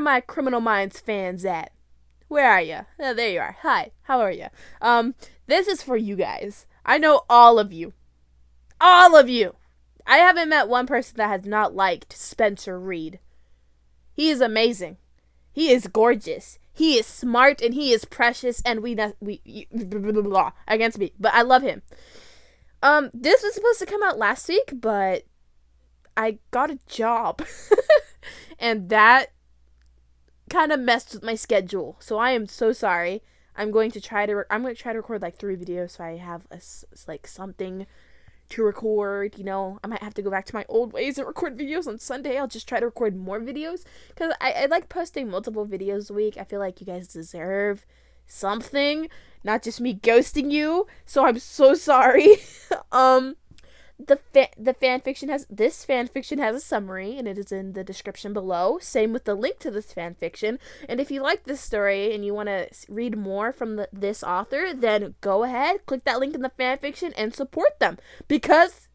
My Criminal Minds fans at? Where are you? Oh, there you are. Hi, how are you? This is for you guys. I know all of you. All of you. I haven't met one person that has not liked Spencer Reid. He is amazing. He is gorgeous. He is smart and he is precious and against me, but I love him. This was supposed to come out last week, but I got a job. And that kind of messed with my schedule. So I am so sorry. I'm going to try to record like 3 videos so I have like something to record, you know. I might have to go back to my old ways and record videos on Sunday. I'll just try to record more videos because I like posting multiple videos a week. I feel like you guys deserve something, not just me ghosting you. So I'm so sorry. This fan fiction has a summary and it is in the description below. Same with the link to this fan fiction. And if you like this story and you want to read more from this author, then go ahead, click that link in the fan fiction and support them because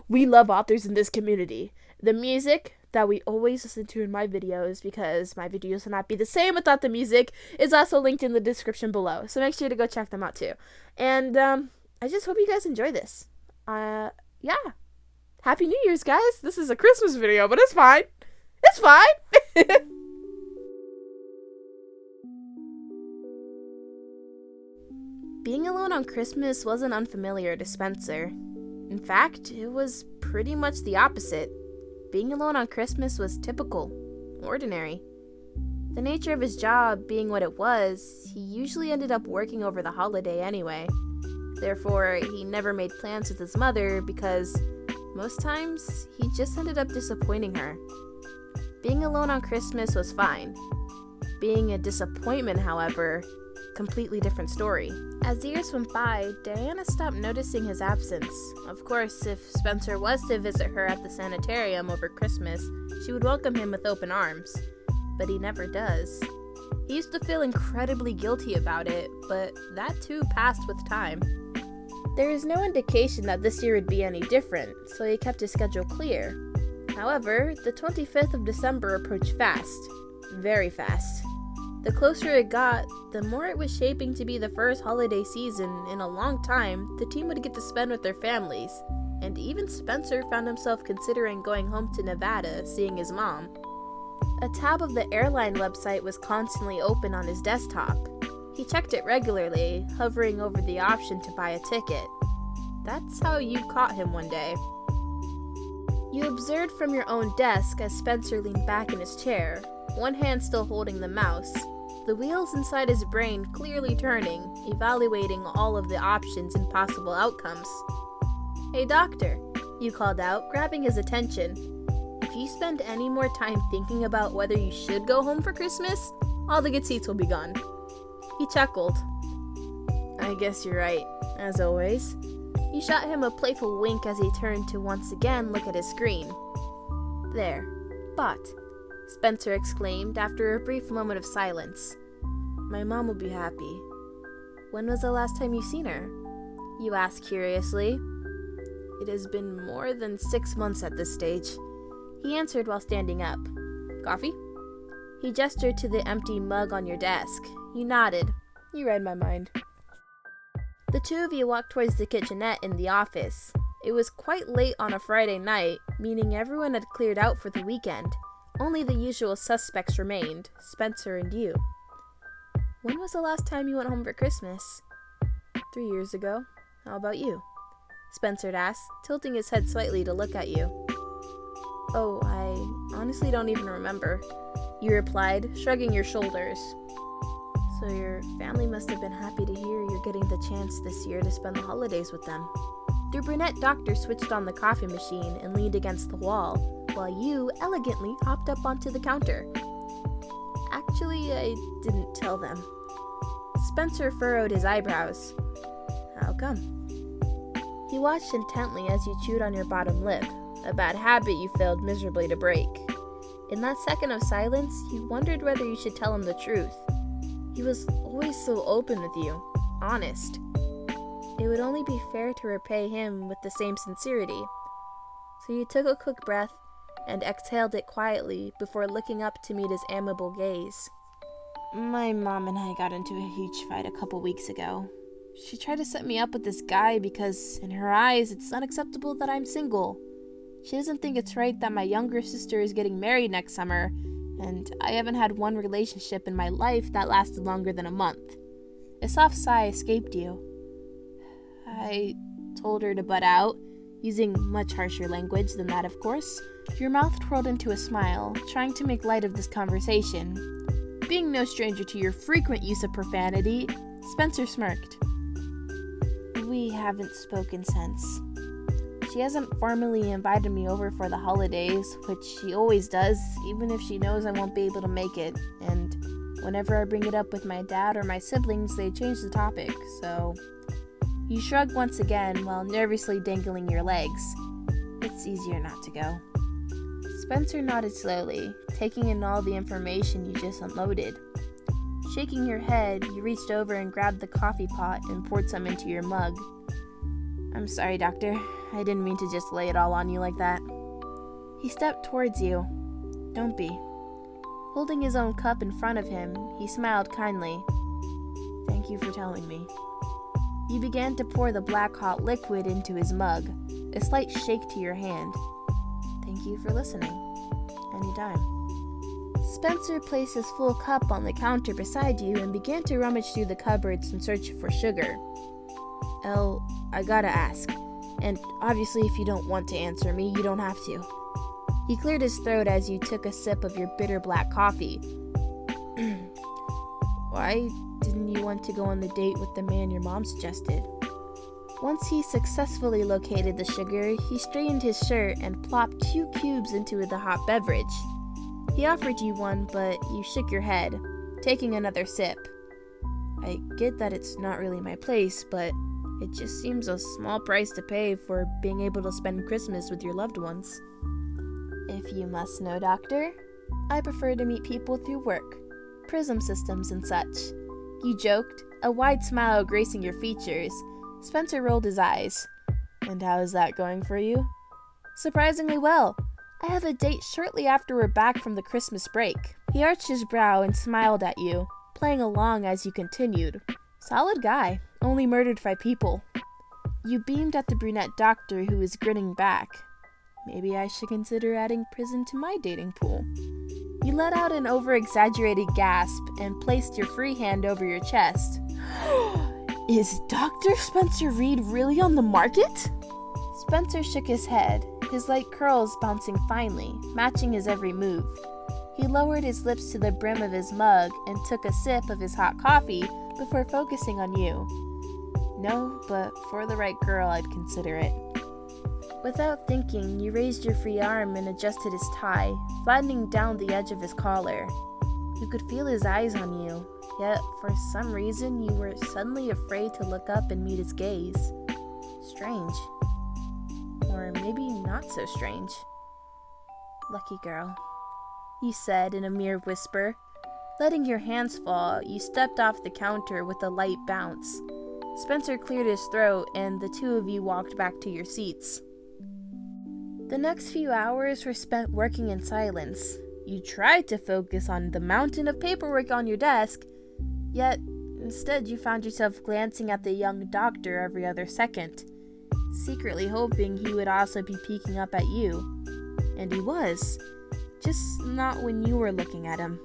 we love authors in this community. The music that we always listen to in my videos, because my videos will not be the same without the music, is also linked in the description below. So make sure to go check them out too. And I just hope you guys enjoy this. Yeah. Happy New Year's, guys. This is a Christmas video, but it's fine. It's fine. Being alone on Christmas wasn't unfamiliar to Spencer. In fact, it was pretty much the opposite. Being alone on Christmas was typical, ordinary. The nature of his job being what it was, he usually ended up working over the holiday anyway. Therefore, he never made plans with his mother because most times he just ended up disappointing her. Being alone on Christmas was fine. Being a disappointment, however, completely different story. As years went by, Diana stopped noticing his absence. Of course, if Spencer was to visit her at the sanitarium over Christmas, she would welcome him with open arms. But he never does. He used to feel incredibly guilty about it, but that too passed with time. There is no indication that this year would be any different, so he kept his schedule clear. However, the 25th of December approached fast. Very fast. The closer it got, the more it was shaping to be the first holiday season in a long time the team would get to spend with their families, and even Spencer found himself considering going home to Nevada, seeing his mom. A tab of the airline website was constantly open on his desktop. He checked it regularly, hovering over the option to buy a ticket. That's how you caught him one day. You observed from your own desk as Spencer leaned back in his chair, one hand still holding the mouse, the wheels inside his brain clearly turning, evaluating all of the options and possible outcomes. "Hey doctor," you called out, grabbing his attention. "If you spend any more time thinking about whether you should go home for Christmas, all the good seats will be gone." He chuckled. "I guess you're right, as always." You shot him a playful wink as he turned to once again look at his screen. "There. Bought," Spencer exclaimed after a brief moment of silence. "My mom will be happy." "When was the last time you've seen her?" you asked curiously. "It has been more than 6 months at this stage," he answered while standing up. "Coffee?" He gestured to the empty mug on your desk. You nodded. You read my mind. The two of you walked towards the kitchenette in the office. It was quite late on a Friday night, meaning everyone had cleared out for the weekend. Only the usual suspects remained, Spencer and you. "When was the last time you went home for Christmas?" 3 years ago. How about you?" Spencer asked, tilting his head slightly to look at you. "Oh, I honestly don't even remember," you replied, shrugging your shoulders. "So your family must have been happy to hear you're getting the chance this year to spend the holidays with them." The brunette doctor switched on the coffee machine and leaned against the wall, while you elegantly hopped up onto the counter. "Actually, I didn't tell them." Spencer furrowed his eyebrows. "How come?" He watched intently as you chewed on your bottom lip, a bad habit you failed miserably to break. In that second of silence, you wondered whether you should tell him the truth. He was always so open with you, honest. It would only be fair to repay him with the same sincerity. So you took a quick breath, and exhaled it quietly before looking up to meet his amiable gaze. My mom and I got into a huge fight a couple weeks ago. She tried to set me up with this guy because, in her eyes, it's unacceptable that I'm single. She doesn't think it's right that my younger sister is getting married next summer, and I haven't had one relationship in my life that lasted longer than a month. A soft sigh escaped you. I told her to butt out, using much harsher language than that, of course. Your mouth twirled into a smile, trying to make light of this conversation. Being no stranger to your frequent use of profanity, Spencer smirked. We haven't spoken since. She hasn't formally invited me over for the holidays, which she always does, even if she knows I won't be able to make it, and whenever I bring it up with my dad or my siblings, they change the topic, so... You shrugged once again while nervously dangling your legs. It's easier not to go. Spencer nodded slowly, taking in all the information you just unloaded. Shaking your head, you reached over and grabbed the coffee pot and poured some into your mug. I'm sorry, Doctor. I didn't mean to just lay it all on you like that. He stepped towards you. Don't be. Holding his own cup in front of him, he smiled kindly. Thank you for telling me. You began to pour the black hot liquid into his mug, a slight shake to your hand. Thank you for listening. Anytime. Spencer placed his full cup on the counter beside you and began to rummage through the cupboards in search for sugar. Elle, I gotta ask, and obviously if you don't want to answer me, you don't have to. He cleared his throat as you took a sip of your bitter black coffee. Why didn't you want to go on the date with the man your mom suggested? Once he successfully located the sugar, he straightened his shirt and plopped 2 cubes into the hot beverage. He offered you one, but you shook your head, taking another sip. I get that it's not really my place, but it just seems a small price to pay for being able to spend Christmas with your loved ones. If you must know, Doctor, I prefer to meet people through work, prism systems and such. You joked, a wide smile gracing your features. Spencer rolled his eyes. And how is that going for you? Surprisingly well. I have a date shortly after we're back from the Christmas break. He arched his brow and smiled at you, playing along as you continued. Solid guy, only murdered 5 people. You beamed at the brunette doctor who was grinning back. Maybe I should consider adding prison to my dating pool. You let out an over-exaggerated gasp and placed your free hand over your chest. Is Dr. Spencer Reid really on the market? Spencer shook his head, his light curls bouncing finely, matching his every move. He lowered his lips to the brim of his mug and took a sip of his hot coffee before focusing on you. No, but for the right girl, I'd consider it. Without thinking, you raised your free arm and adjusted his tie, flattening down the edge of his collar. You could feel his eyes on you, yet for some reason you were suddenly afraid to look up and meet his gaze. Strange. Or maybe not so strange. Lucky girl, you said in a mere whisper. Letting your hands fall, you stepped off the counter with a light bounce. Spencer cleared his throat and the two of you walked back to your seats. The next few hours were spent working in silence. You tried to focus on the mountain of paperwork on your desk, yet instead you found yourself glancing at the young doctor every other second, secretly hoping he would also be peeking up at you. And he was, just not when you were looking at him.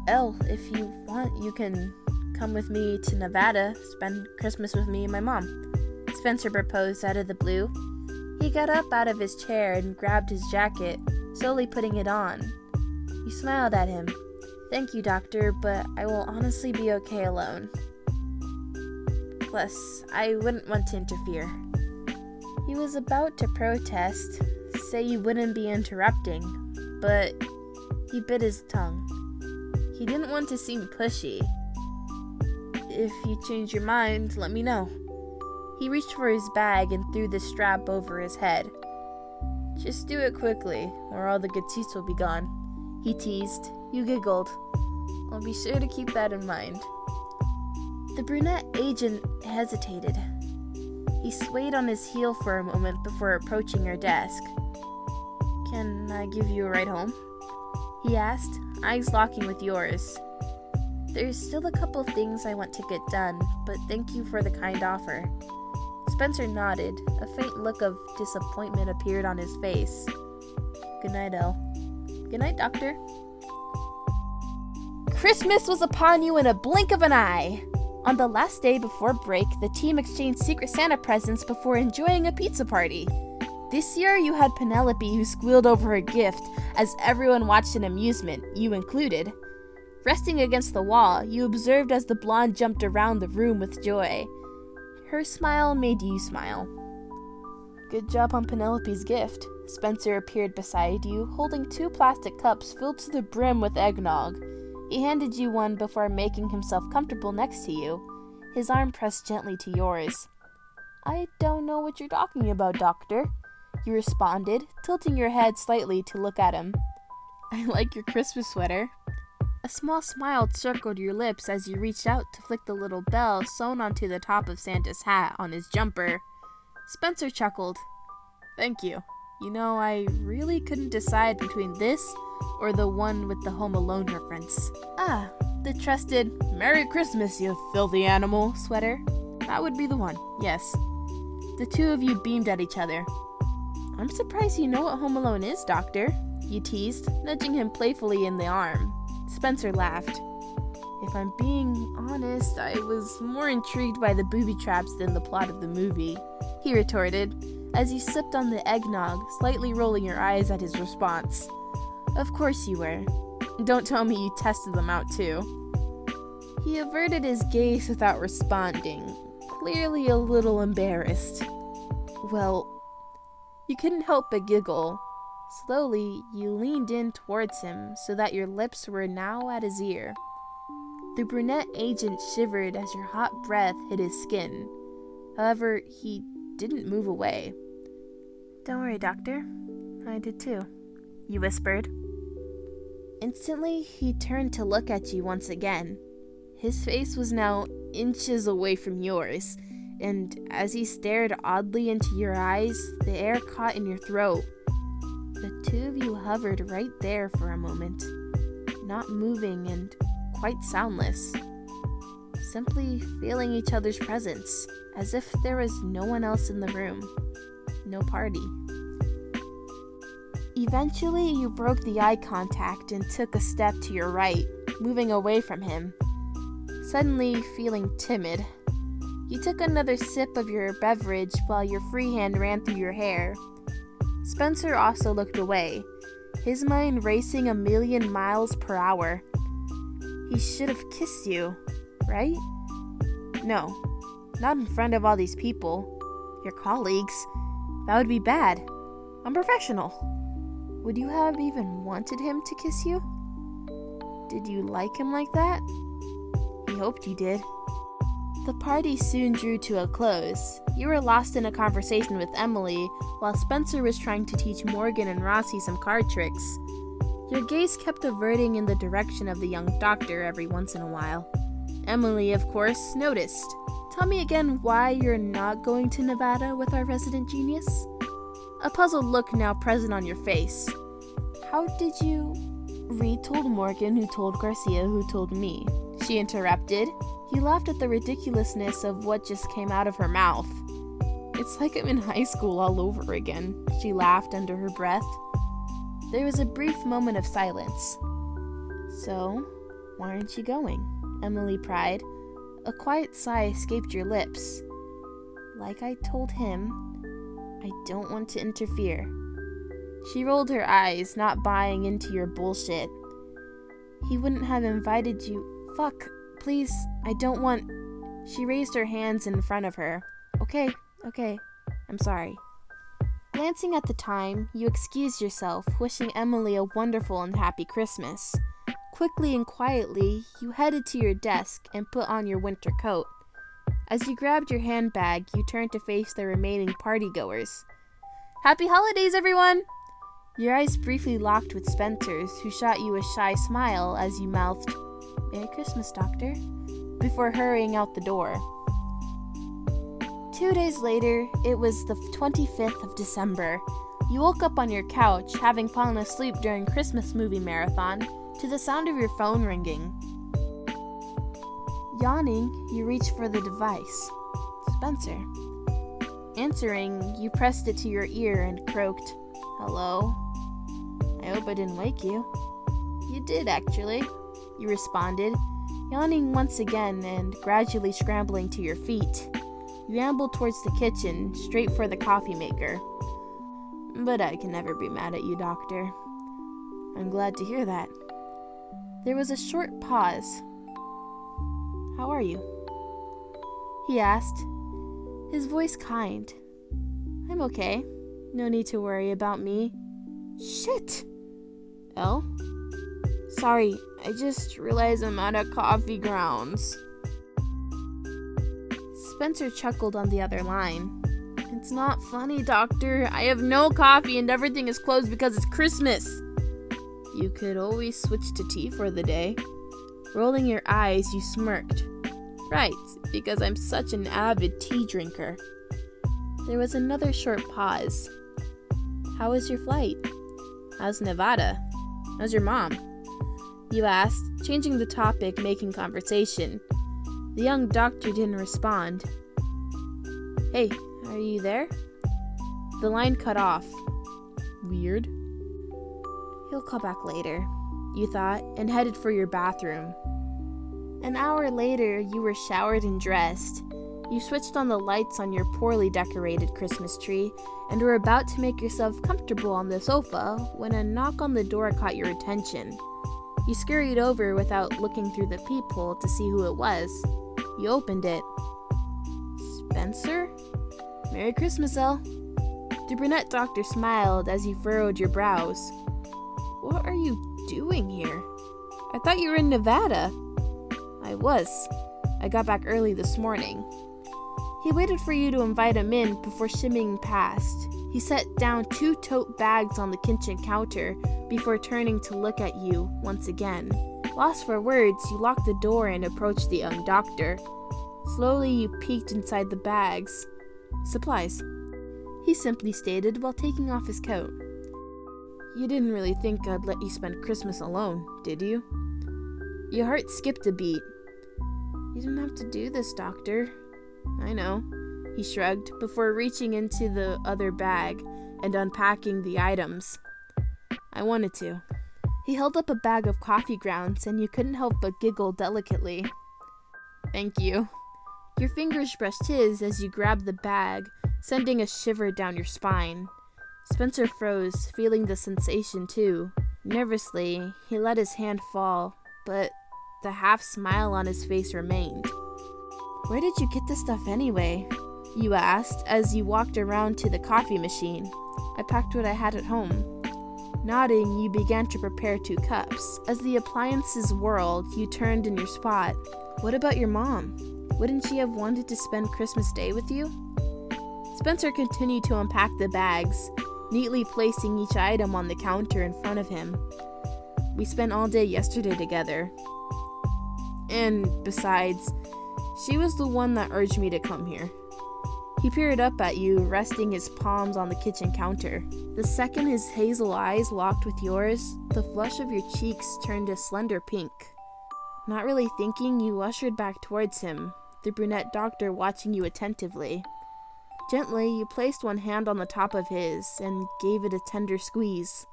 Elle, if you want, you can come with me to Nevada, spend Christmas with me and my mom, Spencer proposed out of the blue. He got up out of his chair and grabbed his jacket, slowly putting it on. You smiled at him. Thank you, Doctor, but I will honestly be okay alone. Plus, I wouldn't want to interfere. He was about to protest, say you wouldn't be interrupting, but he bit his tongue. He didn't want to seem pushy. If you change your mind, let me know. He reached for his bag and threw the strap over his head. Just do it quickly, or all the good seats will be gone. He teased. You giggled. I'll be sure to keep that in mind. The brunette agent hesitated. He swayed on his heel for a moment before approaching your desk. Can I give you a ride home? He asked, eyes locking with yours. There's still a couple things I want to get done, but thank you for the kind offer. Spencer nodded. A faint look of disappointment appeared on his face. Good night, Elle. Good night, Doctor. Christmas was upon you in a blink of an eye. On the last day before break, the team exchanged Secret Santa presents before enjoying a pizza party. This year, you had Penelope who squealed over her gift as everyone watched in amusement, you included. Resting against the wall, you observed as the blonde jumped around the room with joy. Her smile made you smile. Good job on Penelope's gift. Spencer appeared beside you, holding 2 plastic cups filled to the brim with eggnog. He handed you one before making himself comfortable next to you. His arm pressed gently to yours. I don't know what you're talking about, Doctor, you responded, tilting your head slightly to look at him. I like your Christmas sweater. A small smile circled your lips as you reached out to flick the little bell sewn onto the top of Santa's hat on his jumper. Spencer chuckled. Thank you. You know, I really couldn't decide between this or the one with the Home Alone reference. Ah, the trusted Merry Christmas, you filthy animal sweater. That would be the one, yes. The two of you beamed at each other. I'm surprised you know what Home Alone is, Doctor, you teased, nudging him playfully in the arm. Spencer laughed. If I'm being honest, I was more intrigued by the booby traps than the plot of the movie, he retorted, as you sipped on the eggnog, slightly rolling your eyes at his response. Of course you were. Don't tell me you tested them out too. He averted his gaze without responding, clearly a little embarrassed. Well, you couldn't help but giggle. Slowly, you leaned in towards him so that your lips were now at his ear. The brunette agent shivered as your hot breath hit his skin. However, he didn't move away. Don't worry, Doctor. I did too, you whispered. Instantly, he turned to look at you once again. His face was now inches away from yours, and as he stared oddly into your eyes, the air caught in your throat. The two of you hovered right there for a moment, not moving and quite soundless, simply feeling each other's presence, as if there was no one else in the room, no party. Eventually, you broke the eye contact and took a step to your right, moving away from him. Suddenly feeling timid, you took another sip of your beverage while your free hand ran through your hair. Spencer also looked away, his mind racing 1,000,000 miles per hour. He should have kissed you, right? No, not in front of all these people, your colleagues. That would be bad, unprofessional. Would you have even wanted him to kiss you? Did you like him like that? He hoped you did. The party soon drew to a close. You were lost in a conversation with Emily, while Spencer was trying to teach Morgan and Rossi some card tricks. Your gaze kept averting in the direction of the young doctor every once in a while. Emily, of course, noticed. Tell me again why you're not going to Nevada with our resident genius? A puzzled look now present on your face. How did you... Reid told Morgan, who told Garcia, who told me, she interrupted. He laughed at the ridiculousness of what just came out of her mouth. It's like I'm in high school all over again, she laughed under her breath. There was a brief moment of silence. So, why aren't you going? Emily pried. A quiet sigh escaped your lips. Like I told him, I don't want to interfere. She rolled her eyes, not buying into your bullshit. He wouldn't have invited you. Fuck, please, I don't want... She raised her hands in front of her. Okay, I'm sorry. Glancing at the time, you excused yourself, wishing Emily a wonderful and happy Christmas. Quickly and quietly, you headed to your desk and put on your winter coat. As you grabbed your handbag, you turned to face the remaining partygoers. Happy holidays, everyone! Your eyes briefly locked with Spencer's, who shot you a shy smile as you mouthed, Merry Christmas, Doctor, before hurrying out the door. 2 days later, it was the 25th of December. You woke up on your couch, having fallen asleep during Christmas movie marathon, to the sound of your phone ringing. Yawning, you reach for the device. Spencer. Answering, you pressed it to your ear and croaked, "Hello? I hope I didn't wake you." "You did, actually," you responded, yawning once again and gradually scrambling to your feet. You ambled towards the kitchen, straight for the coffee maker. "But I can never be mad at you, Doctor." "I'm glad to hear that." There was a short pause. "How are you?" he asked, his voice kind. "I'm okay. No need to worry about me." "Shit!" "Elle?" "Sorry, I just realized I'm out of coffee grounds." Spencer chuckled on the other line. "It's not funny, Doctor. I have no coffee and everything is closed because it's Christmas." "You could always switch to tea for the day." Rolling your eyes, you smirked. "Right, because I'm such an avid tea drinker." There was another short pause. "How was your flight?" "How's Nevada? How's your mom?" you asked, changing the topic, making conversation. The young doctor didn't respond. "Hey, are you there?" The line cut off. Weird. He'll call back later, you thought, and headed for your bathroom. An hour later, you were showered and dressed. You switched on the lights on your poorly decorated Christmas tree and were about to make yourself comfortable on the sofa when a knock on the door caught your attention. You scurried over without looking through the peephole to see who it was. You opened it. "Spencer? Merry Christmas, Elle." The brunette doctor smiled as you furrowed your brows. "What are you doing here? I thought you were in Nevada." "I was. I got back early this morning." He waited for you to invite him in before shimmying past. He set down 2 tote bags on the kitchen counter before turning to look at you once again. Lost for words, you locked the door and approached the young doctor. Slowly, you peeked inside the bags. "Supplies," he simply stated while taking off his coat. "You didn't really think I'd let you spend Christmas alone, did you?" Your heart skipped a beat. "You didn't have to do this, Doctor." "I know," he shrugged before reaching into the other bag and unpacking the items. "I wanted to." He held up a bag of coffee grounds and you couldn't help but giggle delicately. "Thank you." Your fingers brushed his as you grabbed the bag, sending a shiver down your spine. Spencer froze, feeling the sensation too. Nervously, he let his hand fall, but the half smile on his face remained. "Where did you get this stuff anyway?" you asked as you walked around to the coffee machine. "I packed what I had at home." Nodding, you began to prepare 2 cups. As the appliances whirled, you turned in your spot. "What about your mom? Wouldn't she have wanted to spend Christmas Day with you?" Spencer continued to unpack the bags, neatly placing each item on the counter in front of him. "We spent all day yesterday together. And besides, she was the one that urged me to come here." He peered up at you, resting his palms on the kitchen counter. The second his hazel eyes locked with yours, the flush of your cheeks turned a slender pink. Not really thinking, you ushered back towards him, the brunette doctor watching you attentively. Gently, you placed one hand on the top of his and gave it a tender squeeze.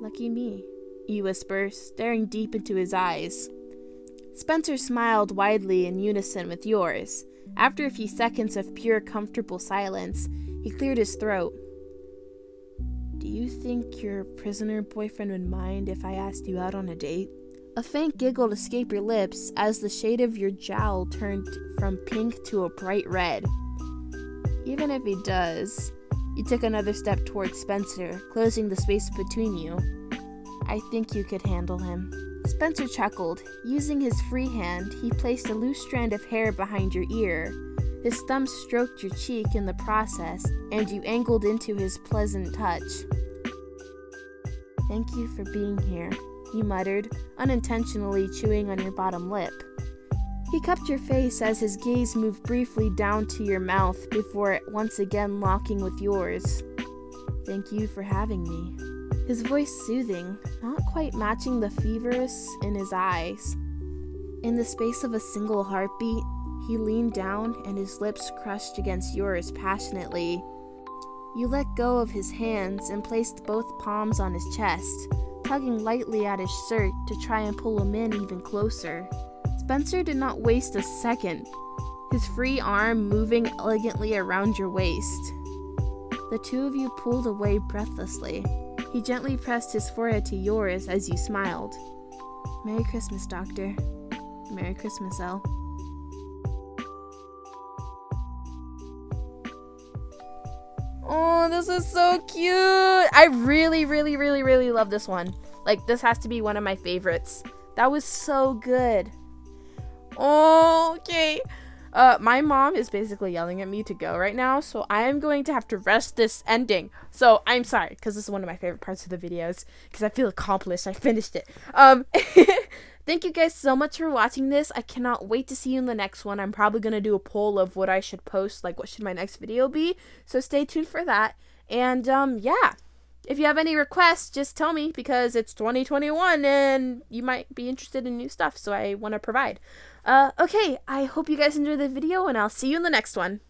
"Lucky me," you whisper, staring deep into his eyes. Spencer smiled widely in unison with yours. After a few seconds of pure, comfortable silence, he cleared his throat. "Do you think your prisoner boyfriend would mind if I asked you out on a date?" A faint giggle escaped your lips as the shade of your jowl turned from pink to a bright red. "Even if he does," you took another step towards Spencer, closing the space between you. "I think you could handle him." Spencer chuckled. Using his free hand, he placed a loose strand of hair behind your ear. His thumb stroked your cheek in the process, and you angled into his pleasant touch. "Thank you for being here," you muttered, unintentionally chewing on your bottom lip. He cupped your face as his gaze moved briefly down to your mouth before once again locking with yours. Thank you for having me. His voice soothing, not quite matching the fevers in his eyes. In the space of a single heartbeat, he leaned down and his lips crushed against yours passionately. You let go of his hands and placed both palms on his chest, tugging lightly at his shirt to try and pull him in even closer. Spencer did not waste a second, his free arm moving elegantly around your waist. The two of you pulled away breathlessly. He gently pressed his forehead to yours as you smiled. Merry Christmas, Doctor. Merry Christmas, Elle. Oh, this is so cute. I really love this one. Like, this has to be one of my favorites. That was so good. Oh, okay. My mom is basically yelling at me to go right now, so I am going to have to rush this ending. So I'm sorry, because this is one of my favorite parts of the videos, because I feel accomplished. I finished it. Thank you guys so much for watching this. I cannot wait to see you in the next one. I'm probably going to do a poll of what I should post, like what should my next video be. So stay tuned for that. And yeah, if you have any requests, just tell me, because it's 2021 and you might be interested in new stuff, so I want to provide. Okay, I hope you guys enjoyed the video, and I'll see you in the next one.